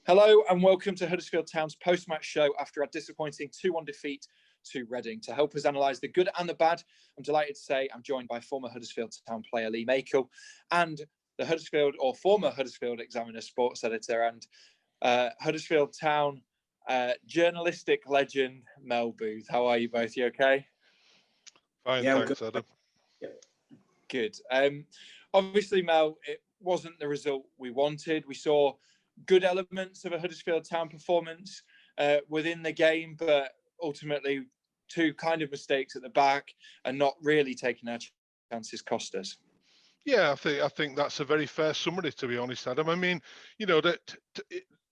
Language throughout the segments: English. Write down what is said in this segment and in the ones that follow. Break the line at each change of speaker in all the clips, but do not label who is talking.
Hello and welcome to Huddersfield Town's post-match show after a disappointing 2-1 defeat to Reading. To help us analyse the good and the bad, I'm delighted to say I'm joined by former Huddersfield Town player Lee Makel and the former Huddersfield Examiner sports editor and Huddersfield Town journalistic legend Mel Booth. How are you both? You okay?
Fine, yeah, thanks, Adam.
Yeah. Good. Obviously, Mel, it wasn't the result we wanted. We saw good elements of a Huddersfield Town performance within the game, but ultimately two kind of mistakes at the back and not really taking our chances cost us.
Yeah, I think that's a very fair summary, to be honest, Adam. I mean, you know,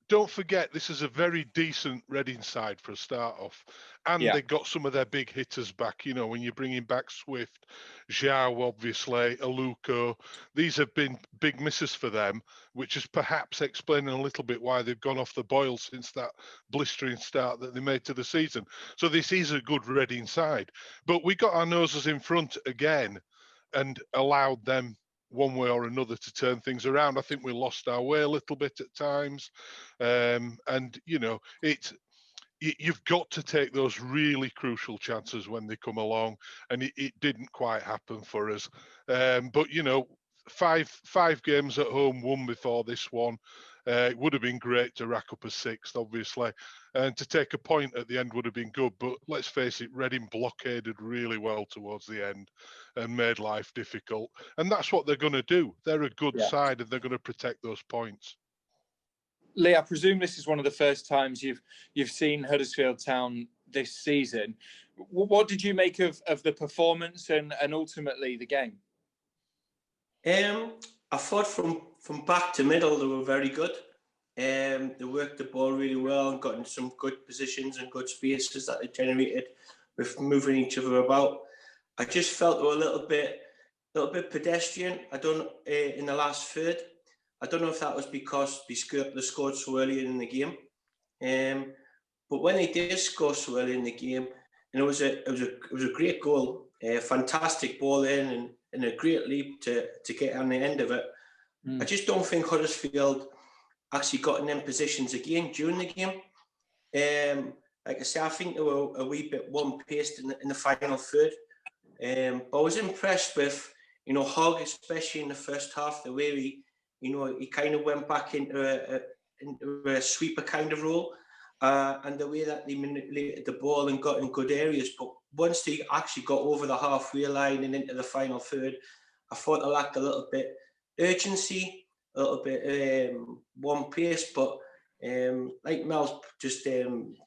don't forget this is a very decent Reading side for a start off, and they got some of their big hitters back. You know, when you're bringing back Swift, Zhao, obviously, Aluko, these have been big misses for them, which is perhaps explaining a little bit why they've gone off the boil since that blistering start that they made to the season. So this is a good Reading side, but we got our noses in front again and allowed them one way or another to turn things around. I think we lost our way a little bit at times. And, you know, you've got to take those really crucial chances when they come along. And it didn't quite happen for us. But, you know, five games at home, won before this one. It would have been great to rack up a sixth, obviously, and to take a point at the end would have been good. But let's face it, Reading blockaded really well towards the end and made life difficult. And that's what they're going to do. They're a good side and they're going to protect those points.
Lee, I presume this is one of the first times you've seen Huddersfield Town this season. What did you make of the performance and ultimately the game?
I thought from back to middle they were very good. They worked the ball really well and got in some good positions and good spaces that they generated with moving each other about. I just felt they were a little bit pedestrian. In the last third. I don't know if that was because they scored so early in the game. But when they did score so early in the game, and it was a great goal, a fantastic ball in and a great leap to get on the end of it. I just don't think Huddersfield actually got in them positions again during the game. Like I say, I think they were a wee bit one-paced in the final third. But I was impressed with, you know, Hogg, especially in the first half, the way he kind of went back into a sweeper kind of role, and the way that they manipulated the ball and got in good areas. But once they actually got over the halfway line and into the final third, I thought they lacked a little bit urgency, a little bit one pace. But like Mel just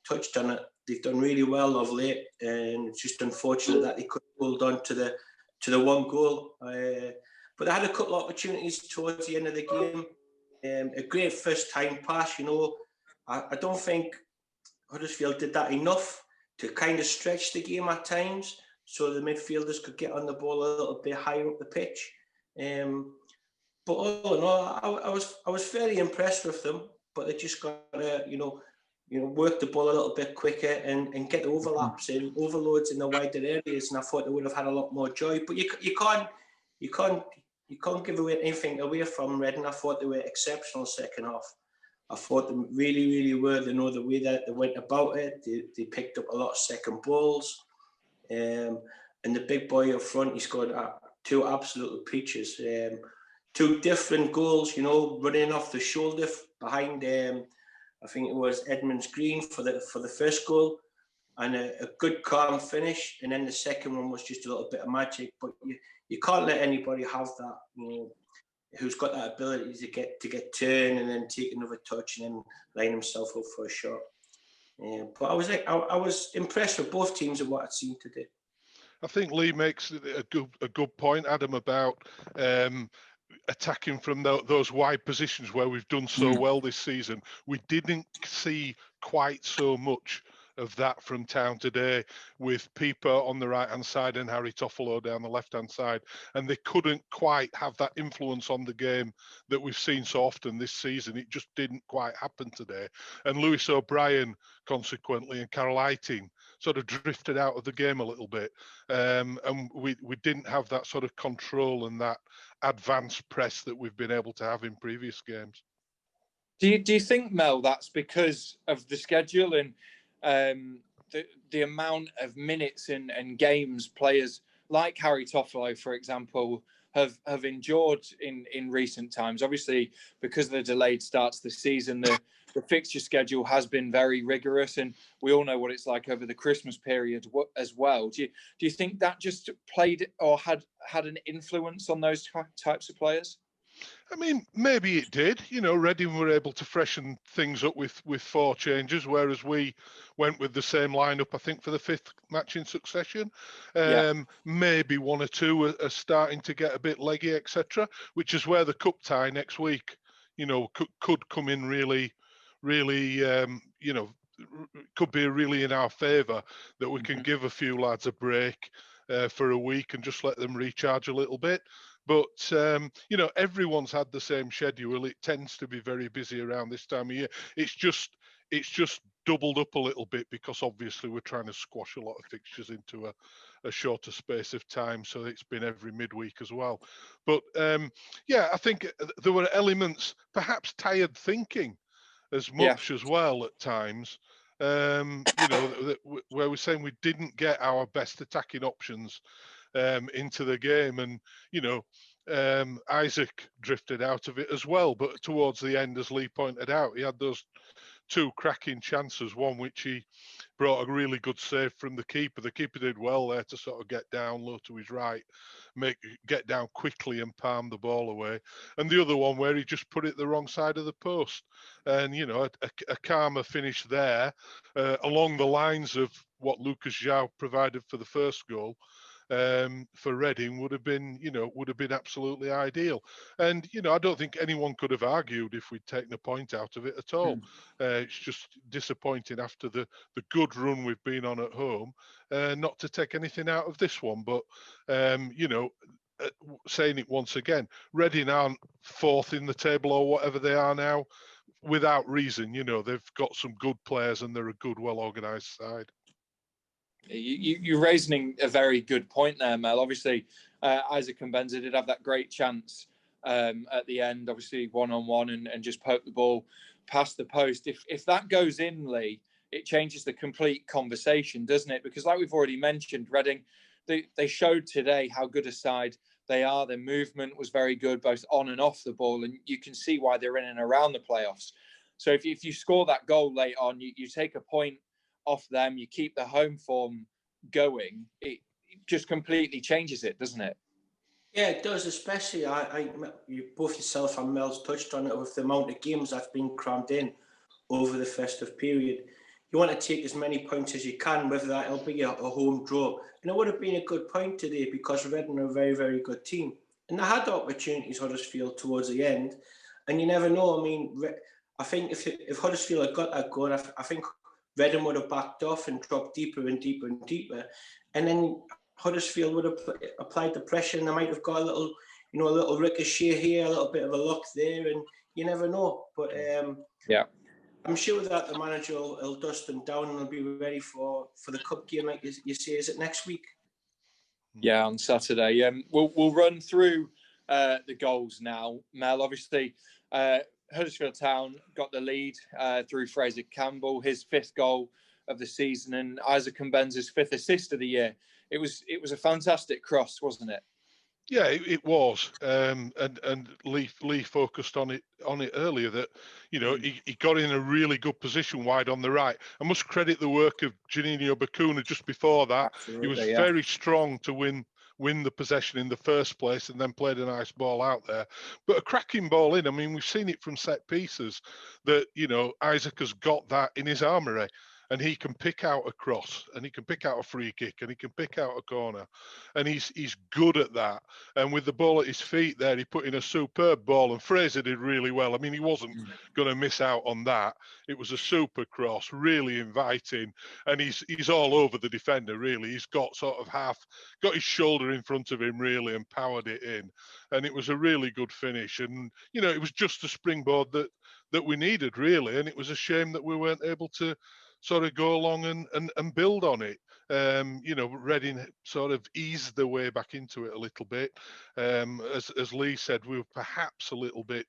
touched on it, they've done really well of late, and it's just unfortunate that they couldn't hold on to the one goal. But they had a couple of opportunities towards the end of the game. A great first time pass, you know. I don't think Huddersfield did that enough to kind of stretch the game at times so the midfielders could get on the ball a little bit higher up the pitch. But all in all, I was fairly impressed with them, but they just got to, work the ball a little bit quicker and get overlaps and overloads in the wider areas. And I thought they would have had a lot more joy. But you can't give away anything away from Reading. I thought they were exceptional second half. I thought they really, really were. They know the way that they went about it. They picked up a lot of second balls. And the big boy up front, he scored two absolute peaches. Two different goals, you know, running off the shoulder behind, I think it was Edmonds Green for the first goal. And a good calm finish. And then the second one was just a little bit of magic. But you can't let anybody have that, you know, who's got that ability to get turned and then take another touch and then line himself up for a shot. But I was impressed with both teams and what I'd seen today.
I think Lee makes a good point, Adam, about attacking from those wide positions where we've done so well this season. We didn't see quite so much of that from Town today, with Pieper on the right-hand side and Harry Toffolo down the left-hand side, and they couldn't quite have that influence on the game that we've seen so often this season. It just didn't quite happen today. And Lewis O'Brien, consequently, and Carol Eiting sort of drifted out of the game a little bit, and we didn't have that sort of control and that advanced press that we've been able to have in previous games.
Do you think, Mel, that's because of the schedule and the amount of minutes and games players like Harry Toffolo, for example, have endured in recent times? Obviously, because of the delayed starts this season, the fixture schedule has been very rigorous, and we all know what it's like over the Christmas period as well. Do you think that just played or had an influence on those types of players?
I mean, maybe it did. Reading were able to freshen things up with 4 changes, whereas we went with the same lineup, I think, for the 5th match in succession. Maybe 1 or 2 are starting to get a bit leggy, etc., which is where the cup tie next week, could come in really, could be really in our favour, that we can give a few lads a break for a week and just let them recharge a little bit. But, everyone's had the same schedule. It tends to be very busy around this time of year. It's just doubled up a little bit because obviously we're trying to squash a lot of fixtures into a shorter space of time. So it's been every midweek as well. But, I think there were elements, perhaps tired thinking as much as well at times, where we're saying we didn't get our best attacking options into the game, and Isaac drifted out of it as well. But towards the end, as Lee pointed out, he had those 2 cracking chances, one which he brought a really good save from the keeper. The keeper did well there to sort of get down low to his right, get down quickly and palm the ball away. And the other one where he just put it the wrong side of the post. And, a calmer finish there along the lines of what Lucas João provided for the first goal. For Reading would have been absolutely ideal. And, I don't think anyone could have argued if we'd taken a point out of it at all. It's just disappointing after the good run we've been on at home, not to take anything out of this one. But, saying it once again, Reading aren't 4th in the table or whatever they are now without reason. They've got some good players and they're a good, well-organised side.
You're raising a very good point there, Mel. Obviously, Isaac Mbenza did have that great chance at the end, obviously one-on-one, and just poked the ball past the post. If that goes in, Lee, it changes the complete conversation, doesn't it? Because like we've already mentioned, Reading, they showed today how good a side they are. Their movement was very good, both on and off the ball, and you can see why they're in and around the playoffs. So if you score that goal late on, you take a point off them, you keep the home form going, it just completely changes it, doesn't it?
Yeah, it does. Especially, you both yourself and Mel's touched on it with the amount of games that's been crammed in over the festive period. You want to take as many points as you can, whether that'll be a home draw. And it would have been a good point today because Reading are a very, very good team. And they had opportunities, Huddersfield, towards the end. And you never know. I mean, I think if Huddersfield had got that goal, I think Reading would have backed off and dropped deeper and deeper and deeper. And then Huddersfield would have applied the pressure and they might have got a little ricochet here, a little bit of a look there, and you never know. But I'm sure that the manager will dust them down and they'll be ready for the cup game, like you say. Is it next week?
Yeah, on Saturday. We'll run through the goals now, Mel. Obviously, Huddersfield Town got the lead through Fraser Campbell, his 5th goal of the season, and Isaac Mbenza's 5th assist of the year. It was a fantastic cross, wasn't it?
Yeah, it was, and Lee focused on it earlier that he got in a really good position wide on the right. I must credit the work of Janino Bacuna just before that. Absolutely, he was very strong to win the possession in the first place and then played a nice ball out there. But a cracking ball in. I mean, we've seen it from set pieces that Isaac has got that in his armoury. And he can pick out a cross, and he can pick out a free kick, and he can pick out a corner, and he's good at that. And with the ball at his feet there, he put in a superb ball, and Fraser did really well. I mean, he wasn't going to miss out on that. It was a super cross, really inviting, and he's all over the defender, really. He's got got his shoulder in front of him, really, and powered it in. And it was a really good finish. And, it was just a springboard that we needed, really. And it was a shame that we weren't able to sort of go along and build on it. Reading sort of eased their way back into it a little bit. As Lee said, we were perhaps a little bit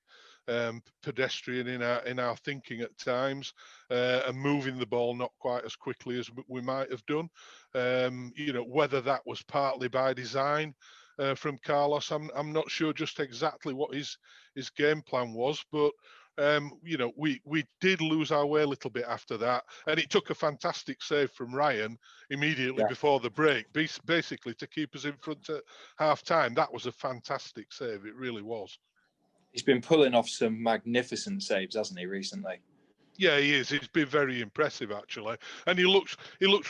pedestrian in our thinking at times, and moving the ball not quite as quickly as we might have done. Whether that was partly by design from Carlos, I'm not sure just exactly what his game plan was, but we did lose our way a little bit after that, and it took a fantastic save from Ryan immediately before the break, basically to keep us in front at half time. That was a fantastic save, it really was.
He's been pulling off some magnificent saves, hasn't he, recently?
Yeah, he is. He's been very impressive, actually, and he looks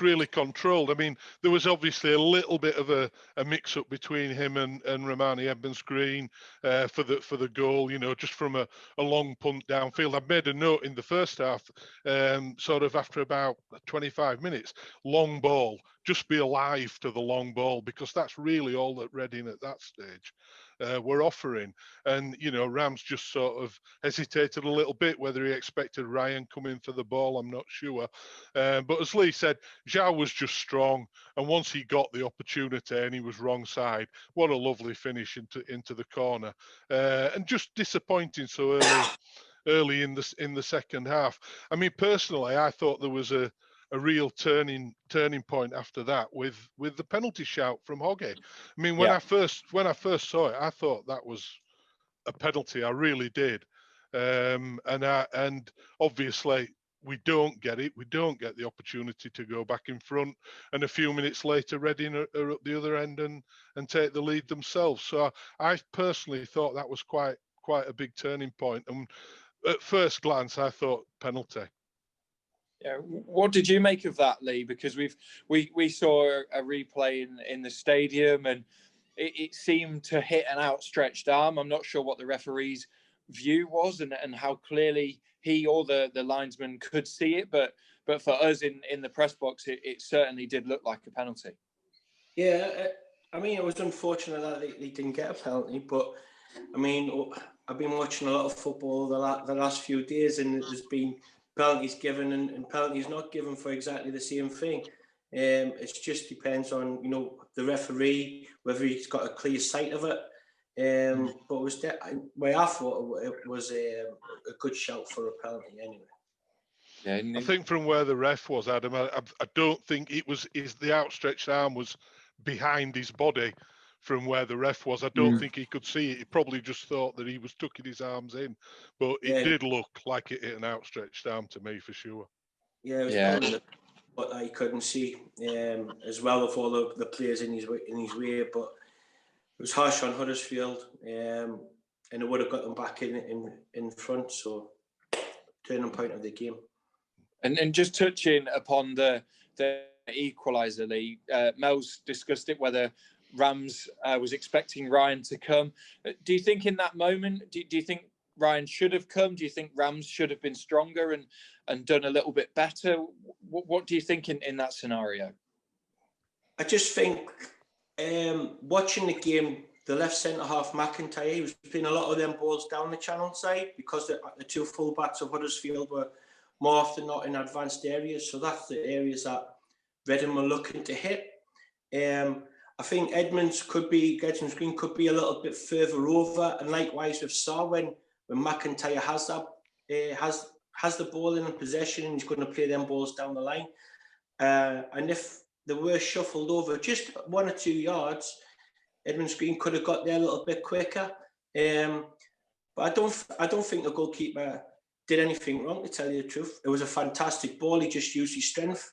really controlled. I mean, there was obviously a little bit of a mix-up between him and Romani Ebens-Green for the goal. Just from a long punt downfield. I made a note in the first half, sort of after about 25 minutes, long ball. Just be alive to the long ball, because that's really all that Reading at that stage were offering. And Rams just sort of hesitated a little bit whether he expected Ryan coming for the ball. I'm not sure, but as Lee said, Zhao was just strong, and once he got the opportunity and he was wrong side, what a lovely finish into the corner, and just disappointing so early in the second half. I mean, personally, I thought there was a real turning point after that with the penalty shout from Hoggy. I mean, when I first saw it, I thought that was a penalty. I really did, and obviously we don't get it. We don't get the opportunity to go back in front, and a few minutes later, Reading are at the other end and take the lead themselves. So I personally thought that was quite a big turning point. And at first glance, I thought penalty.
Yeah, what did you make of that, Lee? Because we saw a replay in the stadium, and it seemed to hit an outstretched arm. I'm not sure what the referee's view was and how clearly he or the linesman could see it, but for us in the press box, it certainly did look like a penalty.
Yeah, I mean, it was unfortunate that he didn't get a penalty, but I mean, I've been watching a lot of football the last few days, and there's been penalties given and penalties not given for exactly the same thing. It just depends on the referee, whether he's got a clear sight of it. But it was I thought it was a good shout for a penalty anyway.
Yeah, I think from where the ref was, Adam, I don't think the outstretched arm was behind his body. From where the ref was, I don't think he could see it. He probably just thought that he was tucking his arms in, but it did look like it hit an outstretched arm to me for sure.
Yeah, it was but I couldn't see as well of all the players in his way. But it was harsh on Huddersfield, and it would have got them back in front. So turning point of the game. And
just touching upon the equaliser, Lee, Mel's discussed it whether Rams was expecting Ryan to come. Do you think in that moment, do you think Ryan should have come? Do you think Rams should have been stronger and done a little bit better? What do you think in that scenario?
I just think watching the game, the left centre-half McIntyre, he was playing a lot of them balls down the channel side because the two full-backs of Huddersfield were more often not in advanced areas. So that's the areas that Reading were looking to hit. I think Edmonds-Green could be a little bit further over, and likewise with Sarr when McIntyre has has the ball in possession and he's going to play them balls down the line. And if they were shuffled over just 1 or 2 yards, Edmonds-Green could have got there a little bit quicker. But I don't think the goalkeeper did anything wrong, to tell you the truth. It was a fantastic ball. He just used his strength,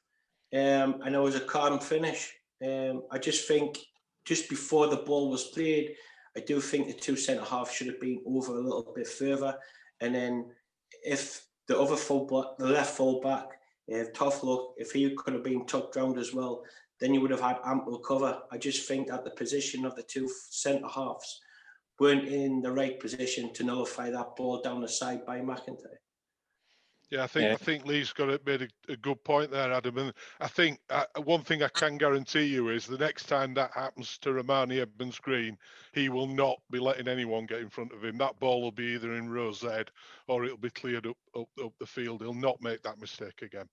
and it was a calm finish. I just think just before the ball was played, I do think the two centre-halves should have been over a little bit further. And then if the other full-back, the left full-back, tough luck, if he could have been tucked round as well, then you would have had ample cover. I just think that the position of the two centre-halves weren't in the right position to nullify that ball down the side by McIntyre.
Yeah, I think Lee's made a good point there, Adam. And I think one thing I can guarantee you is the next time that happens to Romani Ebens-Green, he will not be letting anyone get in front of him. That ball will be either in Rose's head or it'll be cleared up the field. He'll not make that mistake again.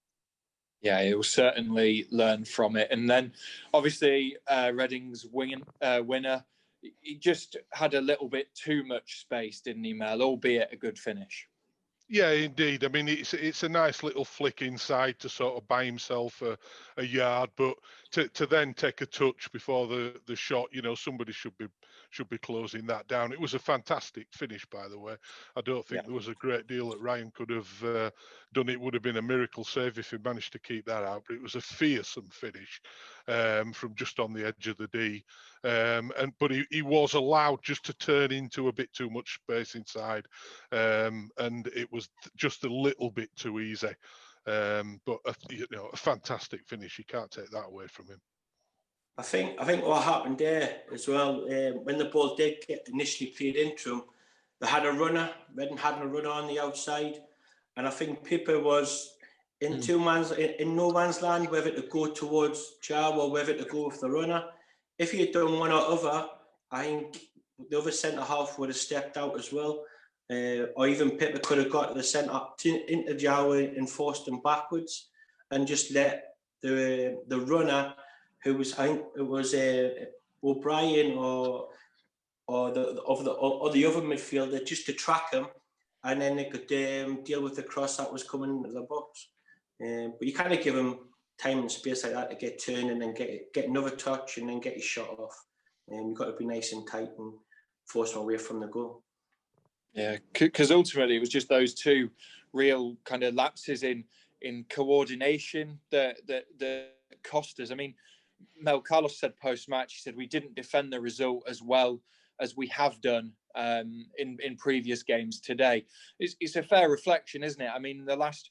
Yeah, he'll certainly learn from it. And then, obviously, Reading's winner he just had a little bit too much space, didn't he, Mel? Albeit a good finish.
Yeah, indeed. I mean, it's a nice little flick inside to sort of buy himself a yard, but to then take a touch before the shot, you know, somebody should be closing that down. It was a fantastic finish, by the way. I don't think there was a great deal that Ryan could have done. It would have been a miracle save if he managed to keep that out. But it was a fearsome finish from just on the edge of the D. But he was allowed just to turn into a bit too much space inside, and it was just a little bit too easy. But a fantastic finish. You can't take that away from him.
I think what happened there as well, when the ball did get initially played into him, they had a runner. Reading had a runner on the outside, and I think Pippa was in in no man's land, whether to go towards Jar or whether to go with the runner. If he had done one or other, I think the other centre half would have stepped out as well, or even Pippa could have got the centre into Jar and forced him backwards, and just let the runner, who was, I think it was O'Brien or the other midfielder, just to track him, and then they could deal with the cross that was coming into the box. But you kind of give him time and space like that to get turning and get another touch and then get his shot off. You've got to be nice and tight and force him away from the goal.
Yeah, because ultimately it was just those two real kind of lapses in coordination that cost us. I mean, Mel Carlos said post-match, he said we didn't defend the result as well as we have done in previous games today. It's a fair reflection, isn't it? I mean, the last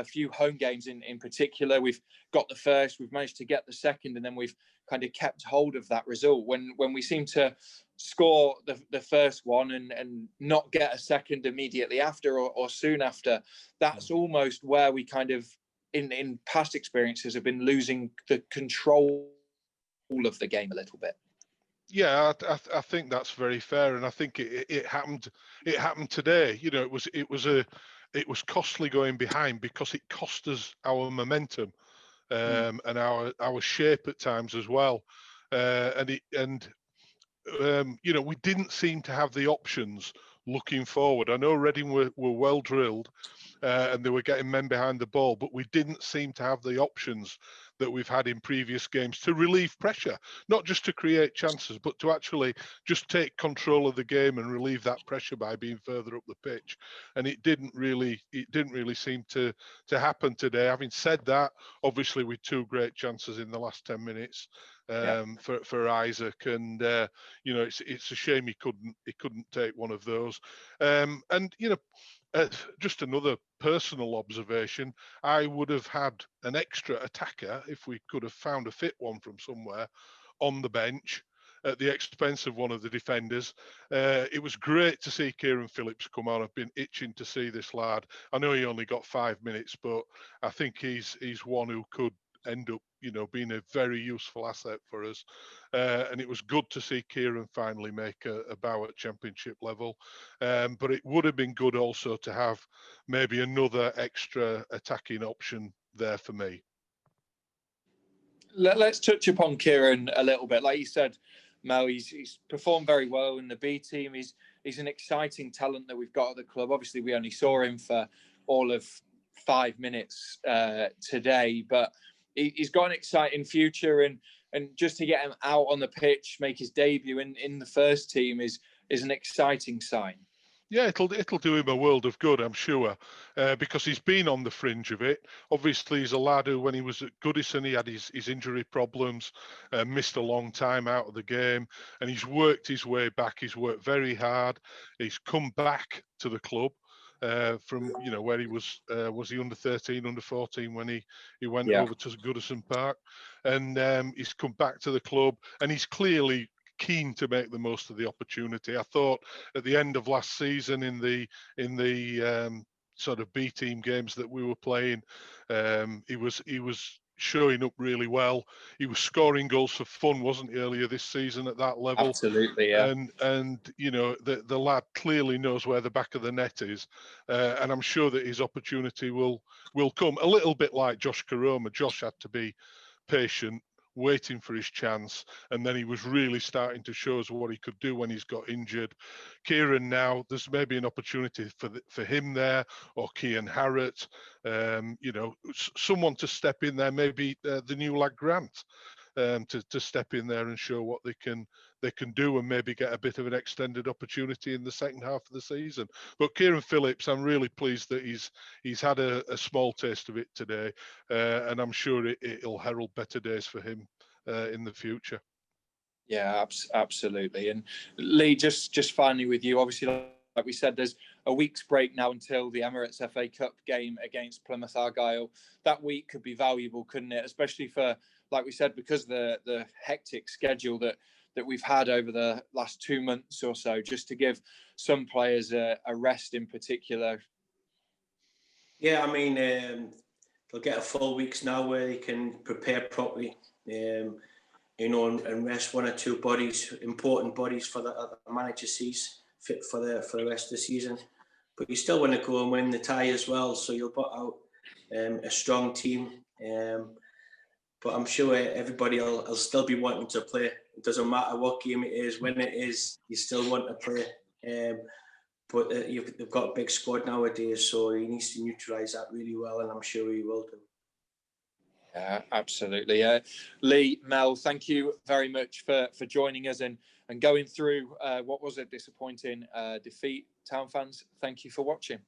few home games in particular, we've got the first, we've managed to get the second, and then we've kind of kept hold of that result. When we seem to score the first one and not get a second immediately after or soon after, that's almost where we kind of, in past experiences, have been losing the control of the game a little bit.
Yeah, I think that's very fair, and I think it happened. It happened today. You know, it was costly going behind because it cost us our momentum and our shape at times as well. You know, we didn't seem to have the options looking forward. I know Reading were well drilled and they were getting men behind the ball, but we didn't seem to have the options that we've had in previous games to relieve pressure, not just to create chances, but to actually just take control of the game and relieve that pressure by being further up the pitch. And it didn't really seem to happen today. Having said that, obviously with two great chances in the last 10 minutes for Isaac, and you know, it's a shame he couldn't take one of those. And you know, just another personal observation, I would have had an extra attacker if we could have found a fit one from somewhere on the bench at the expense of one of the defenders. It was great to see Kieran Phillips come on. I've been itching to see this lad. I know he only got 5 minutes, but I think he's one who could end up, you know, being a very useful asset for us. And it was good to see Kieran finally make a bow at championship level. But it would have been good also to have maybe another extra attacking option there for me.
Let's touch upon Kieran a little bit. Like you said, Mel, he's performed very well in the B team. He's an exciting talent that we've got at the club. Obviously, we only saw him for all of 5 minutes today, but he's got an exciting future, and just to get him out on the pitch, make his debut in the first team is an exciting sign. Yeah,
it'll do him a world of good, I'm sure, because he's been on the fringe of it. Obviously, he's a lad who, when he was at Goodison, he had his injury problems, missed a long time out of the game, and he's worked his way back. He's worked very hard. He's come back to the club. From, you know, where he was he under 13, under 14 when he went over to Goodison Park, and he's come back to the club, and he's clearly keen to make the most of the opportunity. I thought at the end of last season in the sort of B team games that we were playing, he was showing up really well. He was scoring goals for fun, wasn't he, earlier this season at that level?
Absolutely, yeah.
And you know, the lad clearly knows where the back of the net is, and I'm sure that his opportunity will come. A little bit like Josh Karoma. Josh had to be patient, waiting for his chance, and then he was really starting to show us what he could do when he's got injured. Kieran, now there's maybe an opportunity for him there, or Kian Harrott, you know, someone to step in there, maybe the new lad Grant, to step in there and show what they can do, and maybe get a bit of an extended opportunity in the second half of the season. But Kieran Phillips, I'm really pleased that he's had a small taste of it today, and I'm sure it'll herald better days for him in the future.
Yeah, absolutely. And Lee, just finally with you, obviously, like we said, there's a week's break now until the Emirates FA Cup game against Plymouth Argyle. That week could be valuable, couldn't it? Especially for, like we said, because the hectic schedule that we've had over the last 2 months or so, just to give some players a rest in particular.
Yeah, I mean, they'll get a full weeks now where they can prepare properly, you know, and rest one or two bodies, important bodies for the manager sees fit for the rest of the season. But you still want to go and win the tie as well, so you'll put out a strong team. But I'm sure everybody will still be wanting to play. It doesn't matter what game it is, when it is, you still want to play. But they've got a big squad nowadays, so he needs to neutralise that really well, and I'm sure he will do.
Yeah, absolutely. Lee, Mel, thank you very much for joining us and going through what was a disappointing defeat. Town fans, thank you for watching.